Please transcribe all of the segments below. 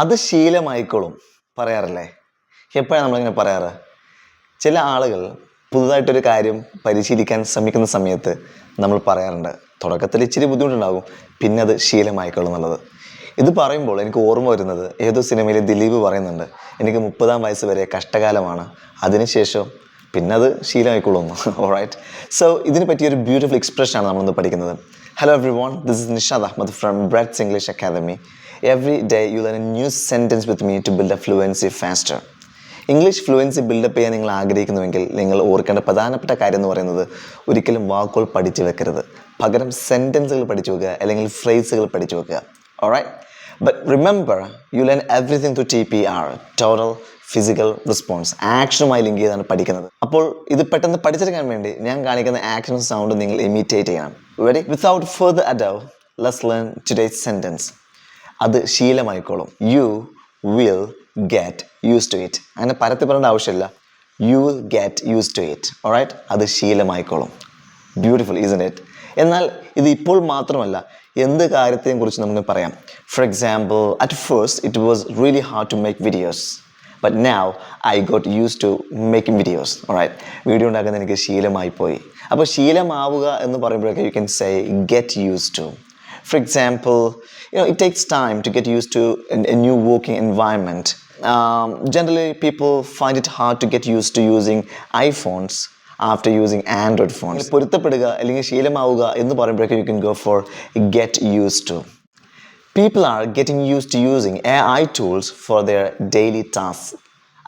അത് ശീലമായിക്കോളും പറയാറില്ലേ? എപ്പോഴാണ് നമ്മളിങ്ങനെ പറയാറ്? ചില ആളുകൾ പുതുതായിട്ടൊരു കാര്യം പരിശീലിക്കാൻ ശ്രമിക്കുന്ന സമയത്ത് നമ്മൾ പറയാറുണ്ട്, തുടക്കത്തിൽ ഇച്ചിരി ബുദ്ധിമുട്ടുണ്ടാകും, പിന്നെ അത് ശീലമായിക്കോളും എന്നുള്ളത്. ഇത് പറയുമ്പോൾ എനിക്ക് ഓർമ്മ വരുന്നത് ഏതോ സിനിമയിൽ ദിലീപ് പറയുന്നുണ്ട്, എനിക്ക് 30-ാം വയസ്സ് വരെ കഷ്ടകാലമാണ്, അതിനുശേഷം പിന്നെ അത് ശീലമായിക്കൊള്ളുന്നു. ഓൾറൈറ്റ്, സോ ഇതിനെ പറ്റിയൊരു ബ്യൂട്ടിഫുൾ എക്സ്പ്രഷനാണ് നമ്മളിന്ന് പഠിക്കുന്നത്. Hello everyone, this is Nishad Ahmed from Brett's English Academy. Every day you learn a new sentence with me to build a fluency faster. English fluency build up ചെയ്യാൻ നിങ്ങൾ ആഗ്രഹിക്കുന്നുവെങ്കിൽ നിങ്ങൾ ഓർക്കേണ്ട പ്രധാനപ്പെട്ട കാര്യം എന്ന് പറയുന്നത് ഒരിക്കലും വാക്കുകൾ പഠിച്ചു വെക്കരുത്, പകരം സെൻറ്റൻസുകൾ പഠിച്ചു വെക്കുക, അല്ലെങ്കിൽ ഫ്രേസുകൾ പഠിച്ചു വെക്കുക. All right, but remember you learn everything through TPR, total physical response. ആക്ഷനുമായി ലിങ്ക് ചെയ്താണ് പഠിക്കുന്നത്. അപ്പോൾ ഇത് പെട്ടെന്ന് പഠിച്ചെടുക്കാൻ വേണ്ടി ഞാൻ കാണിക്കുന്ന ആക്ഷൻ സൗണ്ട് നിങ്ങൾ ഇമിറ്റേറ്റ് ചെയ്യണം. Ready? Without further ado, let's learn today's sentence. അത് ശീലമായിക്കോളും. You will get use to it. അങ്ങനെ പരത്തി പറയേണ്ട ആവശ്യമില്ല. You will get use to it. All right, അത് ശീലമായിക്കോളും. Beautiful, ഈസൻ്റ് it? എന്നാൽ ഇത് ഇപ്പോൾ മാത്രമല്ല, എന്ത് കാര്യത്തെയും കുറിച്ച് നമുക്ക് പറയാം. For example, at first it was really hard to make videos, but now I got use to making videos. All right, video ഉണ്ടാക്കുന്നത് എനിക്ക് ശീലമായി പോയി. അപ്പോൾ ശീലമാവുക എന്ന് പറയുമ്പോഴൊക്കെ you can say get use to. For example, it takes time to get used to a new working environment. Generally, people find it hard to get used to using iPhones after using Android phones. പൊരുത്തപ്പെടുക അല്ലെങ്കിൽ ശീലമാവുക എന്ന് പറയുമ്പോഴേക്കും you can go for get used to. People are getting used to using AI tools for their daily tasks.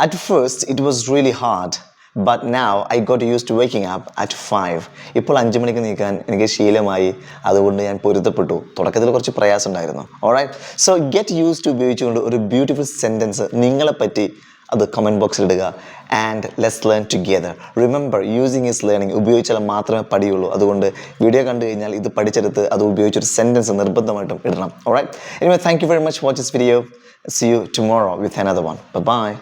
At first, it was really hard. But now I got used to waking up at 5. ഇപ്പോൾ 5 മണിക്ക് നീക്കാൻ എനിക്ക് ശീലമായി, അതുകൊണ്ട് ഞാൻ പൊരുത്തപ്പെട്ടു. തുടക്കത്തിൽ കുറച്ച് പ്രയാസം ഉണ്ടായിരുന്നു. Alright, so get use to ഉപയോഗിച്ചുകൊണ്ട് ഒരു ബ്യൂട്ടിഫുൾ സെൻറ്റൻസ് നിങ്ങളെപ്പറ്റി അത് കമൻറ്റ് ബോക്സിൽ ഇടുക. And let's learn together. Remember, using is learning. ഉപയോഗിച്ചാൽ മാത്രമേ പഠിയുള്ളൂ. അതുകൊണ്ട് വീഡിയോ കണ്ടു കഴിഞ്ഞാൽ ഇത് പഠിച്ചെടുത്ത് അത് ഉപയോഗിച്ചൊരു സെൻറ്റൻസ് നിർബന്ധമായിട്ടും ഇടണം. Alright, anyway thank you very much for this video. See you tomorrow with another one. Bye-bye.